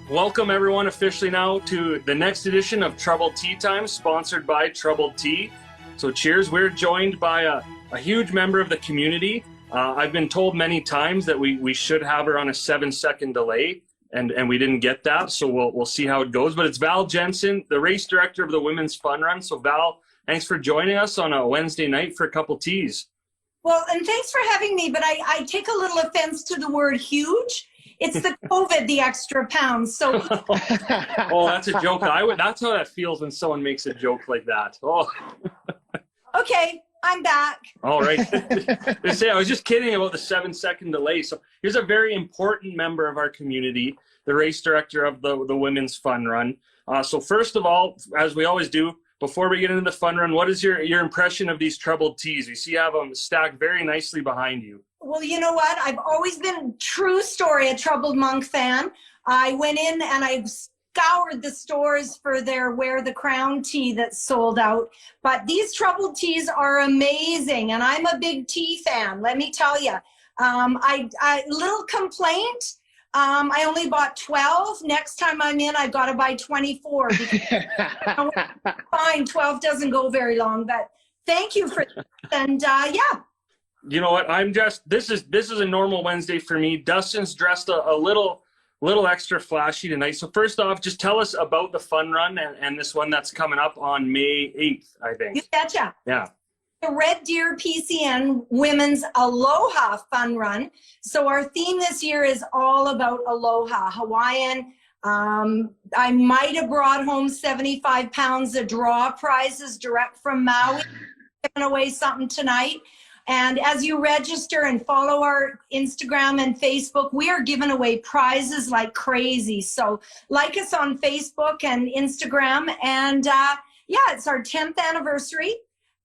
Welcome everyone officially now to the next edition of Troubled Tea Time, sponsored by Troubled Tea. So cheers. We're joined by a huge member of the community. I've been told many times that we should have her on a 7-second delay, and we didn't get that, so we'll see how it goes. But it's Val Jensen, the race director of the Women's Fun Run. So Val, thanks for joining us on a Wednesday night for a couple teas. Well, and thanks for having me, but I take a little offense to the word huge. It's the COVID, the extra pounds. So, oh, that's a joke. That's how that feels when someone makes a joke like that. Oh. Okay, I'm back. All right. I was just kidding about the 7-second delay. So here's a very important member of our community, the race director of the Women's Fun Run. So first of all, as we always do, before we get into the fun run, what is your impression of these troubled teas? We see you have them stacked very nicely behind you. Well, you know what? I've always been, true story, a Troubled Monk fan. I went in and I scoured the stores for their Wear the Crown tea that's sold out. But these troubled teas are amazing, and I'm a big tea fan, let me tell you. Little complaint. I only bought 12. Next time I'm in, I've got to buy 24. Because fine, 12 doesn't go very long, but thank you for that. And yeah. You know what? This is a normal Wednesday for me. Dustin's dressed a little extra flashy tonight. So first off, just tell us about the fun run and this one that's coming up on May 8th, I think. You betcha. Yeah. The Red Deer PCN Women's Aloha Fun Run. So our theme this year is all about Aloha, Hawaiian. I might have brought home 75 pounds of draw prizes direct from Maui. Giving away something tonight. And as you register and follow our Instagram and Facebook, we are giving away prizes like crazy. So like us on Facebook and Instagram. And yeah, it's our 10th anniversary.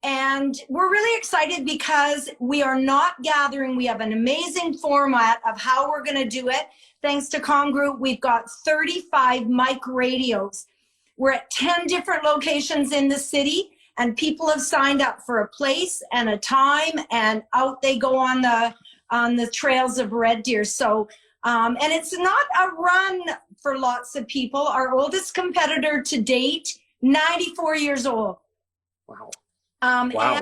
And we're really excited because we are not gathering. We have an amazing format of how we're going to do it. Thanks to Com Group, we've got 35 mic radios. We're at 10 different locations in the city, and people have signed up for a place and a time, and out they go on the trails of Red Deer. So, and it's not a run for lots of people. Our oldest competitor to date, 94 years old. Wow. Wow.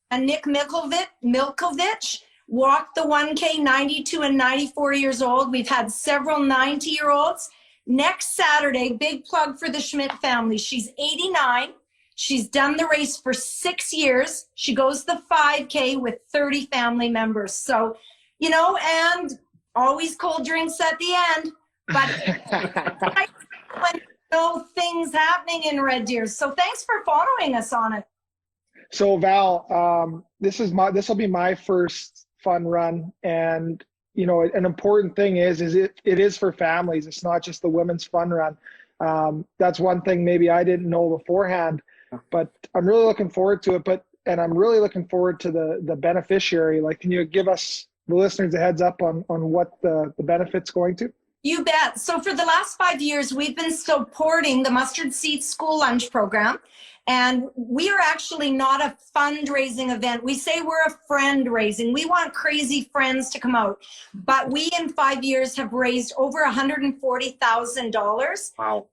And Nick Milkovich walked the 1K, 92 and 94 years old. We've had several 90-year-olds. Next Saturday, big plug for the Schmidt family. She's 89. She's done the race for 6 years. She goes the 5K with 30 family members. So, you know, and always cold drinks at the end. But when no things happening in Red Deer. So thanks for following us on it. So Val, this will be my first fun run, and you know, an important thing is it is for families. It's not just the Women's Fun Run. That's one thing maybe I didn't know beforehand, but I'm really looking forward to it. And I'm really looking forward to the beneficiary. Like, can you give us, the listeners, a heads up on what the benefit's going to? You bet. So for the last 5 years, we've been supporting the Mustard Seed School Lunch Program. And we are actually not a fundraising event. We say we're a friend raising. We want crazy friends to come out. But we, in 5 years, have raised over $140,000. Wow.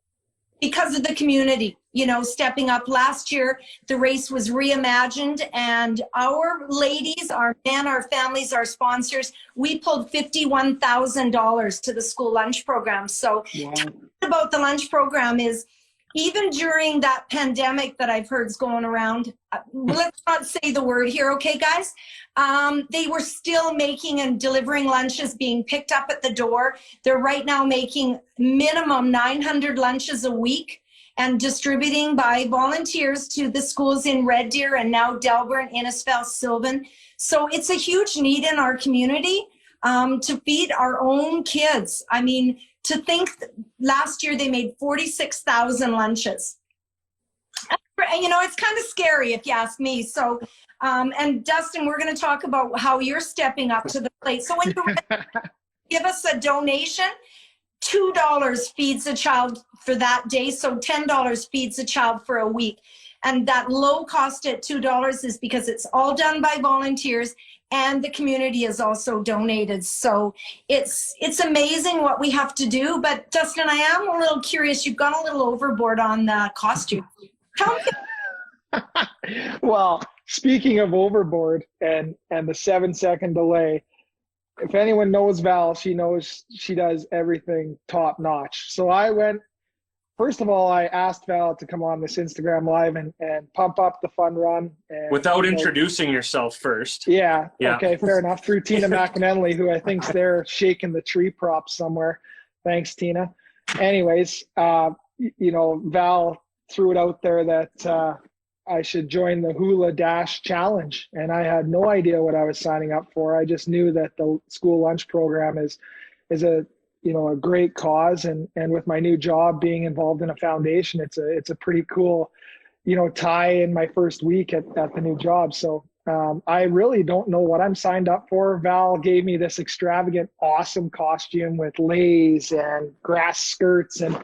Because of the community, you know, stepping up. Last year, the race was reimagined, and our ladies, our men, our families, our sponsors, we pulled $51,000 to the school lunch program. So wow. About the lunch program is, even during that pandemic that I've heard is going around, let's not say the word here, okay, guys? They were still making and delivering lunches being picked up at the door. They're right now making minimum 900 lunches a week and distributing by volunteers to the schools in Red Deer and now Delburn, Innisfail, Sylvan. So it's a huge need in our community to feed our own kids. I mean, to think last year they made 46,000 lunches. And, you know, it's kind of scary if you ask me. So, and Dustin, we're going to talk about how you're stepping up to the plate. So when you give us a donation, $2 feeds a child for that day. So $10 feeds a child for a week. And that low cost at $2 is because it's all done by volunteers and the community is also donated. So it's amazing what we have to do. But Dustin, I am a little curious. You've gone a little overboard on the costume. Tell me. Well, speaking of overboard and the 7-second delay, if anyone knows Val, she knows she does everything top notch. So I went, first of all, I asked Val to come on this Instagram live and pump up the fun run. And, without introducing yourself first. Yeah. Yeah. Okay, fair enough. Through Tina McAnally, who I think's there shaking the tree prop somewhere. Thanks, Tina. Anyways, Val threw it out there that I should join the Hula Dash Challenge, and I had no idea what I was signing up for. I just knew that the school lunch program is a great cause, and with my new job being involved in a foundation, it's a pretty cool tie in my first week at the new job. So I really don't know what I'm signed up for. Val gave me this extravagant, awesome costume with leis and grass skirts and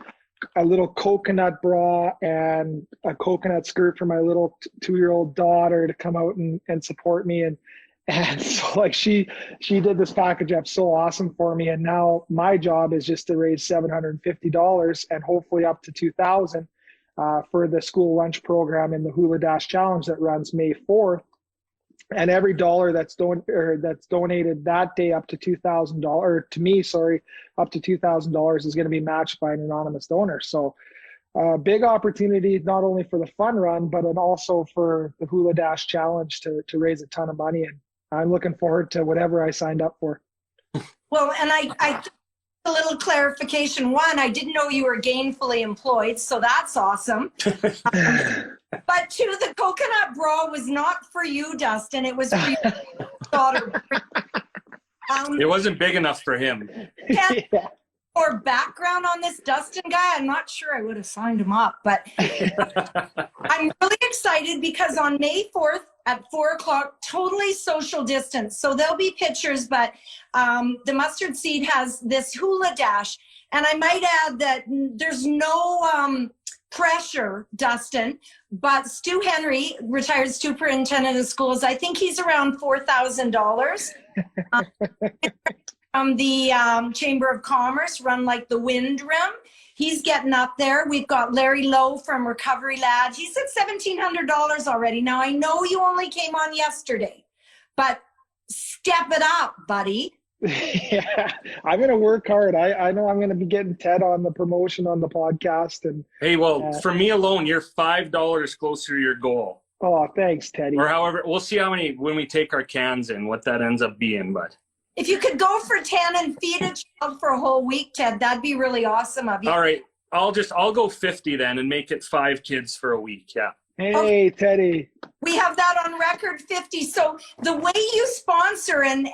a little coconut bra and a coconut skirt for my little 2-year-old daughter to come out and support me. And so like she did this package up so awesome for me. And now my job is just to raise $750 and hopefully up to $2,000 for the school lunch program in the Hula Dash Challenge that runs May 4th. And every dollar that's donated that day up to $2,000 to me, up to $2,000 is going to be matched by an anonymous donor. So big opportunity, not only for the fun run, but also for the Hula Dash Challenge to raise a ton of money. And I'm looking forward to whatever I signed up for. Well, and I a little clarification. One, I didn't know you were gainfully employed, so that's awesome. But two, the coconut bra was not for you, Dustin. It was for your daughter. It wasn't big enough for him. Yeah. Or background on this Dustin guy, I'm not sure I would have signed him up, but I'm really excited because on May 4th at 4:00, totally social distance. So there'll be pictures, but the Mustard Seed has this hula dash. And I might add that there's no pressure, Dustin, but Stu Henry, retired superintendent of schools, I think he's around $4,000. From the Chamber of Commerce, run like the Wind Rim. He's getting up there. We've got Larry Lowe from Recovery Lad. He's at $1,700 already. Now, I know you only came on yesterday, but step it up, buddy. Yeah, I'm going to work hard. I know I'm going to be getting Ted on the promotion on the podcast. And hey, well, for me alone, you're $5 closer to your goal. Oh, thanks, Teddy. Or however, we'll see how many, when we take our cans in, what that ends up being, but. If you could go for 10 and feed a child for a whole week, Ted, that'd be really awesome of you. All right. I'll go 50 then and make it 5 kids for a week. Yeah. Hey, Okay. Teddy. We have that on record, 50. So the way you sponsor and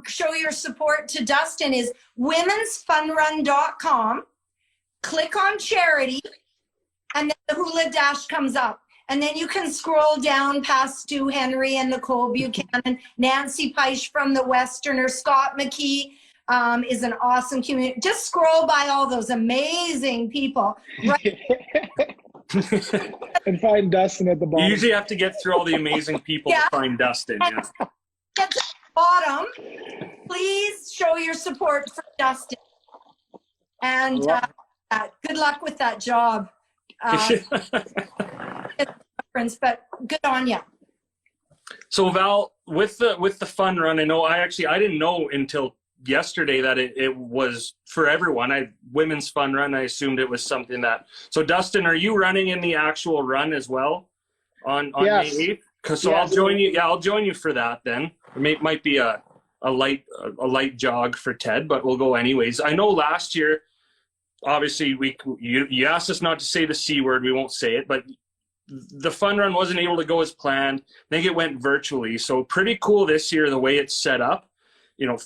show your support to Dustin is womensfunrun.com. Click on charity, and then the Hula Dash comes up. And then you can scroll down past Stu Henry and Nicole Buchanan, Nancy Peisch from the Westerner, Scott McKee is an awesome community. Just scroll by all those amazing people. Right? And find Dustin at the bottom. You usually have to get through all the amazing people to find Dustin. Yeah. At the bottom, please show your support for Dustin. And good luck with that job. But good on you. So Val, with the fun run, I didn't know until yesterday that it was for everyone. Women's fun run, I assumed it was something that. So Dustin, are you running in the actual run as well on Yes. May 8th? So Yes. I'll join you. Yeah, I'll join you for that then. It might be a light jog for Ted, but we'll go anyways. I know last year, obviously you asked us not to say the C word. We won't say it, but the fun run wasn't able to go as planned. I think it went virtually. So pretty cool this year, the way it's set up,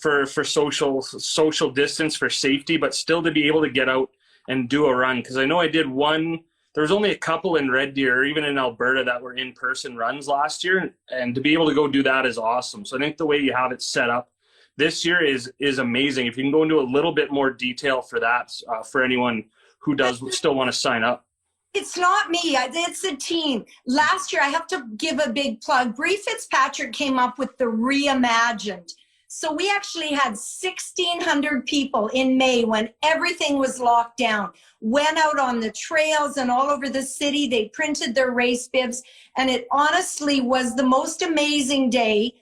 for social distance, for safety, but still to be able to get out and do a run. Cause I know I did one, there was only a couple in Red Deer, or even in Alberta, that were in-person runs last year. And to be able to go do that is awesome. So I think the way you have it set up this year is amazing. If you can go into a little bit more detail for that, for anyone who does still want to sign up. It's not me. It's a team. Last year, I have to give a big plug. Bree Fitzpatrick came up with the Reimagined. So we actually had 1,600 people in May when everything was locked down, went out on the trails and all over the city. They printed their race bibs. And it honestly was the most amazing day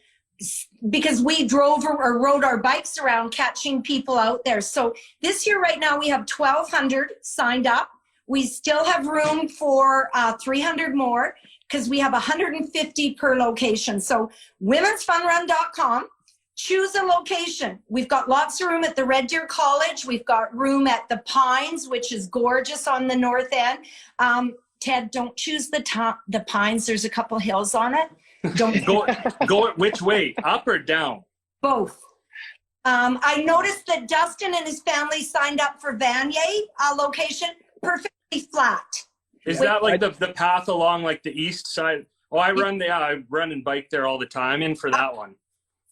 because we drove or rode our bikes around catching people out there. So this year right now we have 1,200 signed up. We still have room for 300 more because we have 150 per location. So womensfunrun.com, choose a location. We've got lots of room at the Red Deer College. We've got room at the Pines, which is gorgeous on the north end. Ted, don't choose the Pines. There's a couple hills on it. Don't go which way, up or down? Both. I noticed that Dustin and his family signed up for Vanier location, perfectly flat. Is that like the path along like the east side? Oh, I run and bike there all the time in for that one.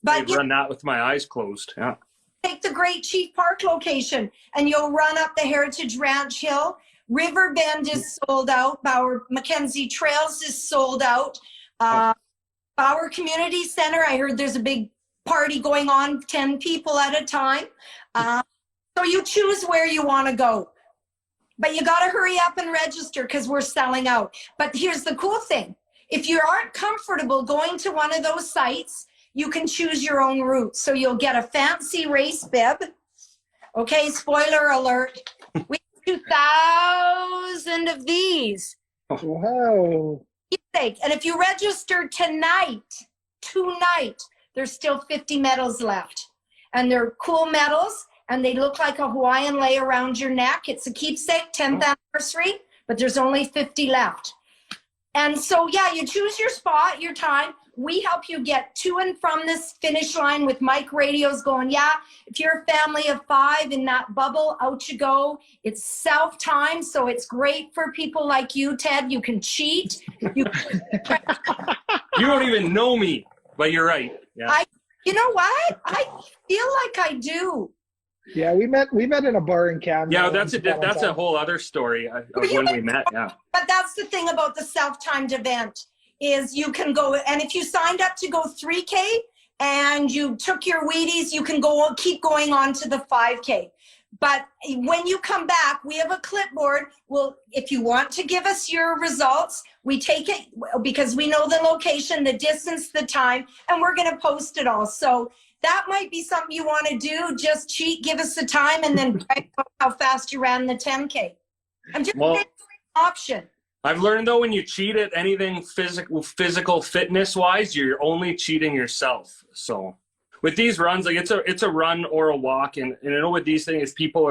But I run that with my eyes closed. Yeah. Take the Great Chief Park location and you'll run up the Heritage Ranch Hill. Riverbend is sold out. Bauer Mackenzie Trails is sold out. Bauer Community Center, I heard there's a big party going on, 10 people at a time. So you choose where you want to go. But you got to hurry up and register because we're selling out. But here's the cool thing. If you aren't comfortable going to one of those sites, you can choose your own route. So you'll get a fancy race bib. Okay, spoiler alert. We have 2,000 of these. Wow. And if you register tonight, there's still 50 medals left. And they're cool medals, and they look like a Hawaiian lei around your neck. It's a keepsake, 10th anniversary, but there's only 50 left. And so, yeah, you choose your spot, your time. We help you get to and from this finish line with mic radios going, yeah, if you're a family of 5 in that bubble, out you go. It's self-time, so it's great for people like you, Ted. You can cheat. You don't even know me, but you're right. Yeah. You know what? I feel like I do. Yeah, we met in a bar in Canada. Yeah, that's a whole other story of when we met. Yeah. But that's the thing about the self-timed event is you can go, and if you signed up to go 3K and you took your Wheaties, you can keep going on to the 5K. But when you come back, we have a clipboard. Well, if you want to give us your results, we take it because we know the location, the distance, the time, and we're going to post it all. So that might be something you want to do. Just cheat, give us the time, and then how fast you ran the 10K. I'm just giving you an option. I've learned though, when you cheat at anything physical fitness wise, you're only cheating yourself. So with these runs, like it's a run or a walk, and I know with these things, people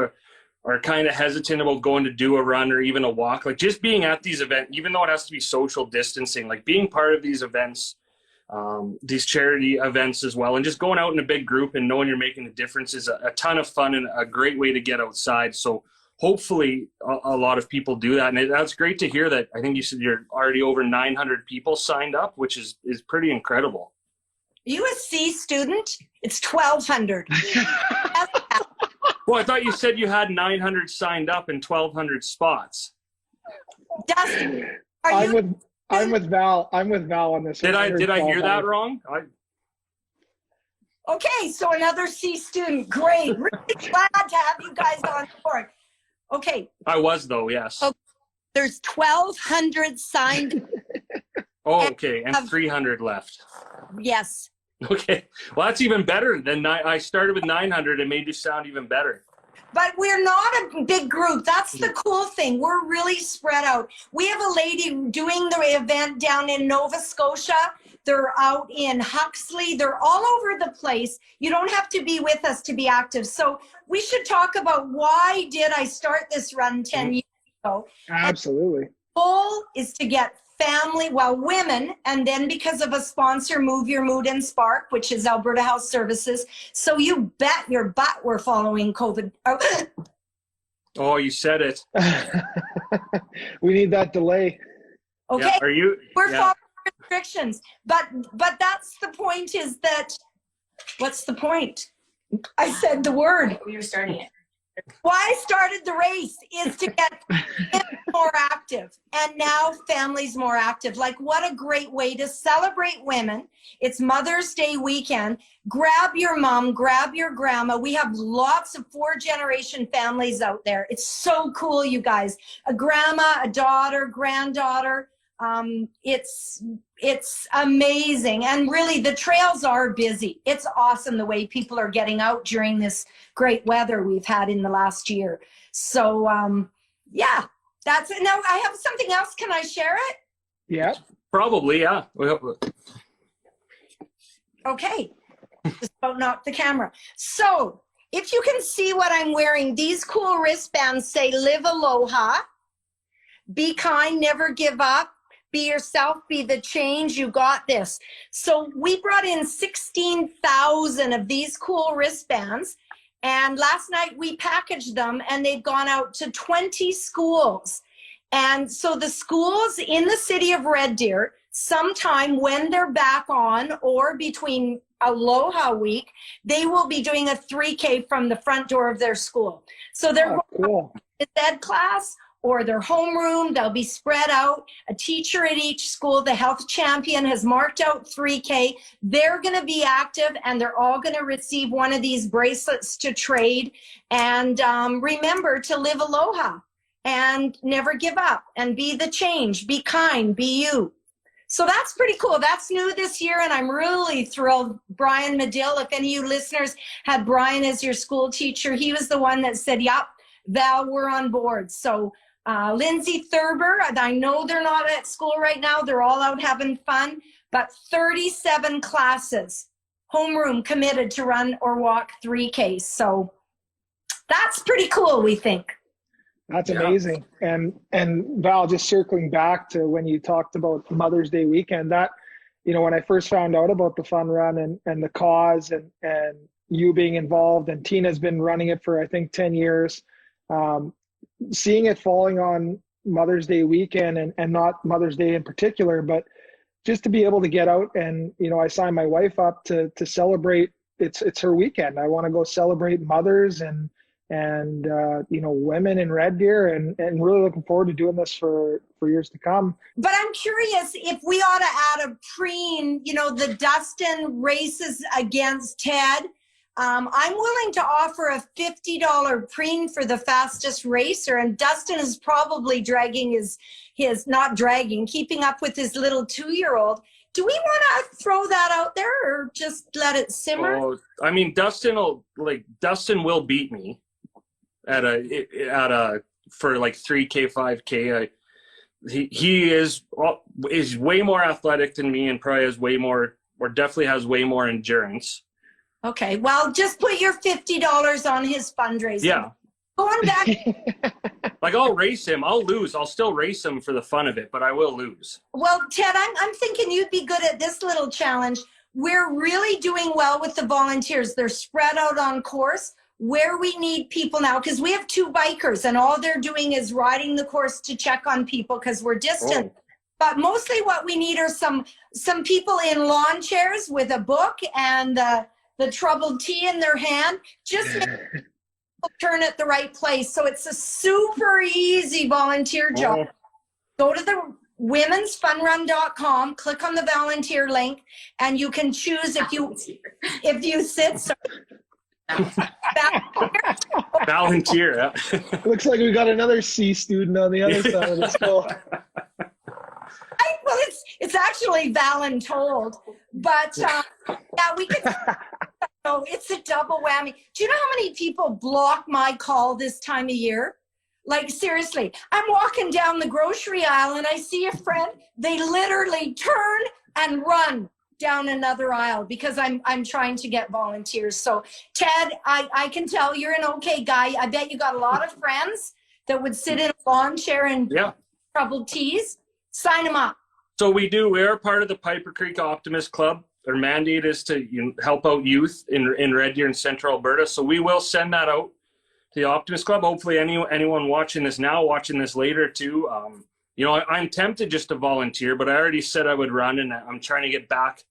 are kind of hesitant about going to do a run or even a walk. Like just being at these events, even though it has to be social distancing, like being part of these events, these charity events as well, and just going out in a big group and knowing you're making a difference is a ton of fun and a great way to get outside. So hopefully a lot of people do that. And that's great to hear that. I think you said you're already over 900 people signed up, which is pretty incredible. Are you a C student? It's 1,200. Well, I thought you said you had 900 signed up and 1,200 spots. Dustin, I'm with Val on this. Did I hear that wrong? Okay, so another C student. Great. Really glad to have you guys on board. Okay. I was though, yes. Okay. There's 1,200 signed. Oh, okay, and 300 left. Yes. Okay, well that's even better than I started with 900 and made you sound even better. But we're not a big group. That's the cool thing. We're really spread out. We have a lady doing the event down in Nova Scotia. They're out in Huxley. They're all over the place. You don't have to be with us to be active. So we should talk about why did I start this run 10 years ago. Absolutely. And the goal is to get women, and then because of a sponsor, Move Your Mood and Spark, which is Alberta Health Services. So you bet your butt we're following COVID. Oh, you said it. We need that delay. Okay. Yeah, are you? We're following restrictions. But that's the point is that, what's the point? I said the word. We were starting it. Why I started the race is to get more active, and now families more active. Like, what a great way to celebrate women. It's Mother's Day weekend. Grab your mom, grab your grandma. We have lots of 4-generation families out there. It's so cool, you guys. A grandma, a daughter, granddaughter. It's amazing. And really, the trails are busy. It's awesome the way people are getting out during this great weather we've had in the last year. So yeah, that's it. Now I have something else. Can I share it? Yeah. Probably, yeah. Okay. Just about knocked the camera. So if you can see what I'm wearing, these cool wristbands say live aloha, be kind, never give up, be yourself, be the change, you got this. So we brought in 16,000 of these cool wristbands, and last night we packaged them and they've gone out to 20 schools. And so the schools in the city of Red Deer, sometime when they're back on or between Aloha week, they will be doing a 3K from the front door of their school. So they're cool. going to ed class or their homeroom. They'll be spread out. A teacher at each school, the health champion, has marked out 3K. They're going to be active, and they're all going to receive one of these bracelets to trade. And remember to live aloha and never give up and be the change. Be kind, be you. So that's pretty cool. That's new this year, and I'm really thrilled. Brian Medill, if any of you listeners had Brian as your school teacher, he was the one that said, yep, Val, we're on board. So Lindsay Thurber, I know they're not at school right now. They're all out having fun, but 37 classes, homeroom committed to run or walk 3Ks. So that's pretty cool, we think. That's amazing. And Val, just circling back to when you talked about Mother's Day weekend, that, you know, when I first found out about the fun run and the cause and you being involved, and Tina's been running it for, I think, 10 years, seeing it falling on Mother's Day weekend and not Mother's Day in particular, but just to be able to get out and, you know, I signed my wife up to celebrate. It's her weekend. I want to go celebrate mothers and you know, women in Red Deer, and really looking forward to doing this for years to come. But I'm curious if we ought to add a preen, you know, the Dustin races against Ted. I'm willing to offer a $50 preen for the fastest racer, and Dustin is probably dragging keeping up with his little 2-year-old. Do we want to throw that out there or just let it simmer? Oh, I mean, Dustin will beat me for like 3K, 5K. He is way more athletic than me, and probably has way more, or definitely has way more endurance. Okay, well, just put your $50 on his fundraiser. Yeah. Going back. Like, I'll race him. I'll lose. I'll still race him for the fun of it, but I will lose. Well, Ted, I'm thinking you'd be good at this little challenge. We're really doing well with the volunteers. They're spread out on course. Where we need people now, because we have 2 bikers, and all they're doing is riding the course to check on people because we're distant. Oh. But mostly what we need are some people in lawn chairs with a book and the troubled tea in their hand. Just turn at the right place. So it's a super easy volunteer job. Go to the womensfunrun.com, click on the volunteer link, and you can choose if you sit. So volunteer. Yeah. Looks like we got another C student on the other side of the school. Well, it's actually voluntold, but yeah, we could. No, it's a double whammy. Do you know how many people block my call this time of year? Like, seriously, I'm walking down the grocery aisle and I see a friend. They literally turn and run down another aisle because I'm trying to get volunteers. So, Ted, I can tell you're an okay guy. I bet you got a lot of friends that would sit in a lawn chair and troubled teas. Sign them up. So we are part of the Piper Creek Optimist Club. Their mandate is to help out youth in Red Deer and Central Alberta. So we will send that out to the Optimist Club. Hopefully anyone watching this now, watching this later too. You know, I'm tempted just to volunteer, but I already said I would run, and I'm trying to get back.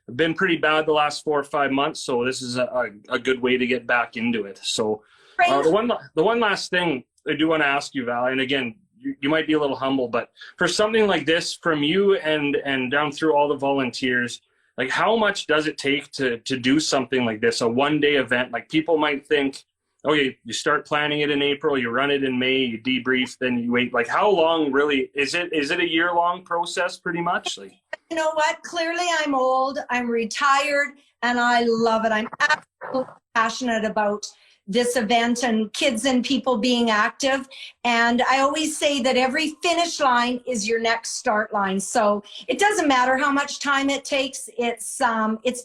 I've been pretty bad the last 4 or 5 months, so this is a good way to get back into it. So The one last thing I do want to ask you, Val, and again, you might be a little humble, but for something like this from you and down through all the volunteers, like how much does it take to do something like this, a one-day event? Like people might think, okay, you start planning it in April, you run it in May, you debrief, then you wait. Like how long really is it? Is it a year-long process pretty much? Like, you know what? Clearly I'm old, I'm retired, and I love it. I'm absolutely passionate about this event and kids and people being active. And I always say that every finish line is your next start line. So it doesn't matter how much time it takes. It's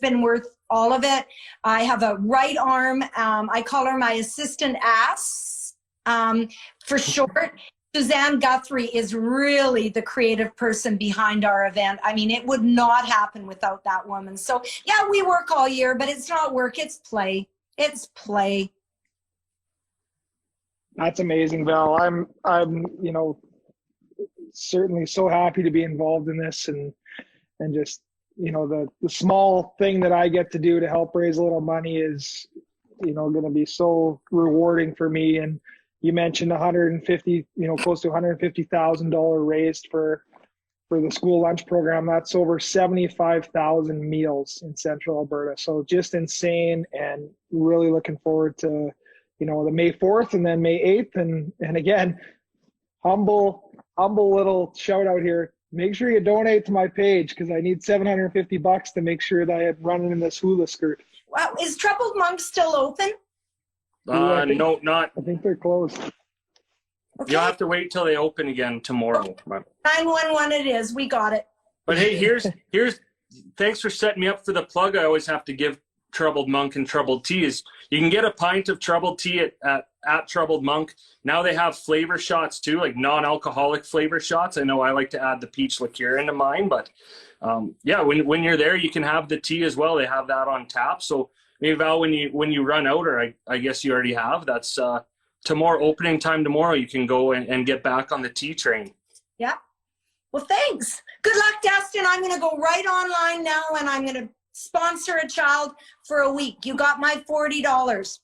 been worth all of it. I have a right arm. I call her my assistant ass for short. Suzanne Guthrie is really the creative person behind our event. I mean, it would not happen without that woman. So yeah, we work all year, but it's not work, it's play. It's play. That's amazing, Val. I'm certainly so happy to be involved in this and just, the small thing that I get to do to help raise a little money is, going to be so rewarding for me. And you mentioned 150, close to $150,000 raised for the school lunch program. That's over 75,000 meals in Central Alberta. So just insane, and really looking forward to, the May 4th and then May 8th. And again, humble little shout out here. Make sure you donate to my page because I need $750 to make sure that I am running in this hula skirt. Wow, is Troubled Monk still open? No, not. I think they're closed. Okay. You'll have to wait till they open again tomorrow. 911 it is. We got it. But hey, here's thanks for setting me up for the plug I always have to give Troubled Monk and Troubled Tea. Is you can get a pint of Troubled Tea at Troubled Monk. Now they have flavor shots too, like non-alcoholic flavor shots. I know I like to add the peach liqueur into mine, but yeah, when you're there, you can have the tea as well. They have that on tap. So maybe Val, when you run out, or I guess you already have, that's tomorrow, opening time tomorrow, you can go and get back on the tea train. Yeah. Well, thanks. Good luck, Dustin. I'm going to go right online now and I'm going to sponsor a child for a week. You got my $40.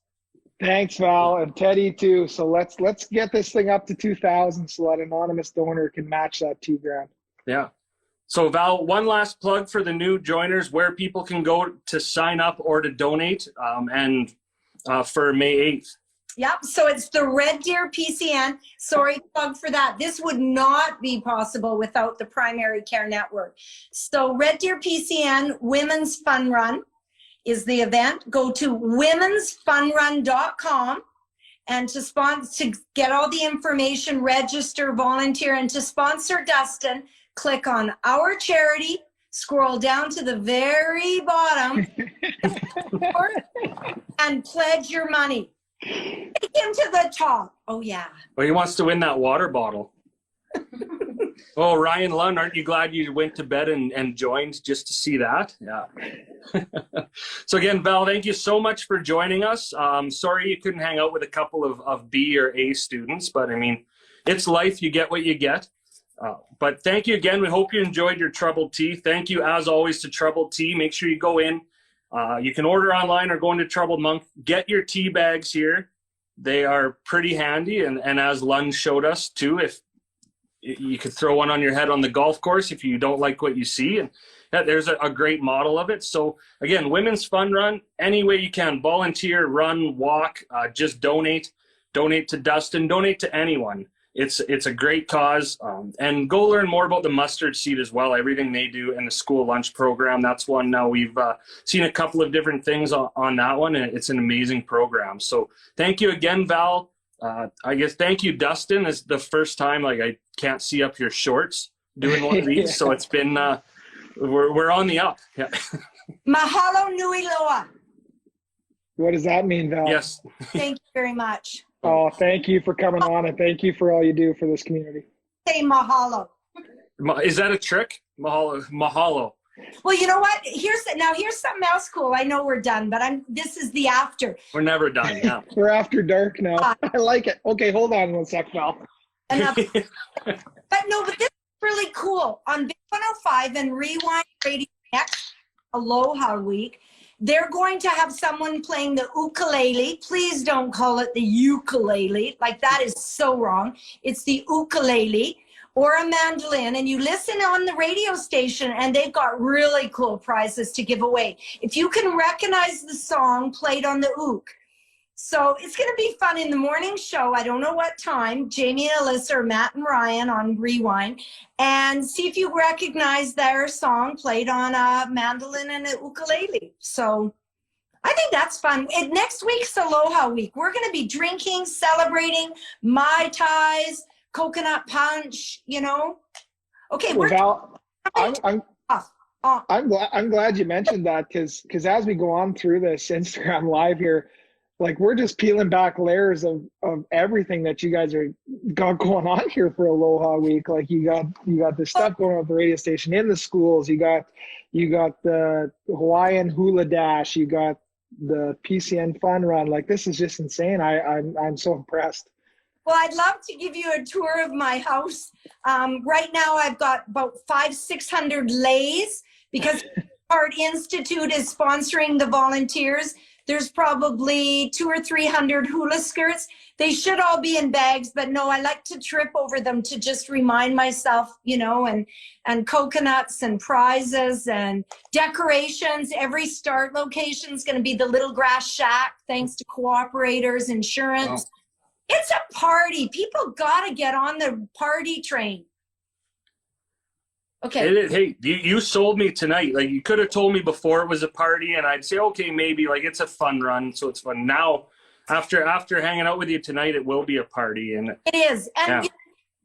Thanks, Val, and Teddy too. So let's get this thing up to 2,000 so that anonymous donor can match that $2,000. Yeah. So Val, one last plug for the new joiners, where people can go to sign up or to donate, and for May 8th. Yep. So it's the Red Deer PCN. Sorry, plug for that. This would not be possible without the Primary Care Network. So Red Deer PCN Women's Fun Run is the event. Go to womensfunrun.com and to get all the information, register, volunteer, and to sponsor Dustin, click on our charity, scroll down to the very bottom, and pledge your money. Take him to the top. Oh, yeah. Well, he wants to win that water bottle. Oh, Ryan Lund, aren't you glad you went to bed and joined just to see that? Yeah. So again, Val, thank you so much for joining us. Sorry you couldn't hang out with a couple of B or A students, but I mean, it's life. You get what you get. But thank you again. We hope you enjoyed your Troubled Tea. Thank you, as always, to Troubled Tea. Make sure you go in. You can order online or go into Troubled Monk. Get your tea bags here. They are pretty handy, and as Lund showed us too, if you could throw one on your head on the golf course if you don't like what you see, and there's a great model of it. So again, Women's Fun Run, any way you can, volunteer, run, walk, just donate to Dustin, donate to anyone. It's a great cause, and go learn more about the Mustard Seed as well, everything they do in the school lunch program. That's one now we've seen a couple of different things on that one, and it's an amazing program. So thank you again, Val. I guess thank you, Dustin. It's the first time like I can't see up your shorts doing one of these, so it's been we're on the up. Yeah. Mahalo nui loa. What does that mean, Val? Yes. Thank you very much. Oh, thank you for coming on, and thank you for all you do for this community. Say mahalo. Is that a trick? Mahalo. Well, you know what? Here's something else cool. I know we're done, but this is the after. We're never done. Yeah. We're after dark now. I like it. Okay, hold on one sec, Val. But this is really cool. On Big 105 and Rewind Radio next Aloha Week, They're going to have someone playing the ukulele. Please don't call it the ukulele. Like, that is so wrong. It's the ukulele or a mandolin, and you listen on the radio station, and they've got really cool prizes to give away. If you can recognize the song played on the ook. So it's going to be fun in the morning show. I don't know what time. Jamie and Alyssa, or Matt and Ryan on Rewind, and see if you recognize their song played on a mandolin and a ukulele. So I think that's fun. Next week's Aloha Week. We're going to be drinking, celebrating, Mai Tais, coconut punch, you know. Okay, Well, Val, off. I'm glad you mentioned that, because as we go on through this Instagram live here, like, we're just peeling back layers of everything that you guys got going on here for Aloha Week. Like, you got this stuff going on at the radio station, in the schools. You got the Hawaiian hula dash. You got the PCN fun run. Like, this is just insane. I'm so impressed. Well, I'd love to give you a tour of my house. Right now, I've got about 500-600 leis, because Art Institute is sponsoring the volunteers. There's probably 200 or 300 hula skirts. They should all be in bags, but no, I like to trip over them to just remind myself, you know, and coconuts and prizes and decorations. Every start location is going to be the little grass shack, thanks to cooperators, insurance. Wow. It's a party. People got to get on the party train. Okay. Hey, you sold me tonight. Like, you could have told me before it was a party, and I'd say, okay, maybe, like, it's a fun run, so it's fun. Now, after hanging out with you tonight, it will be a party, and it is. And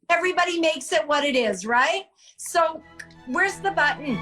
everybody makes it what it is, right? So, where's the button?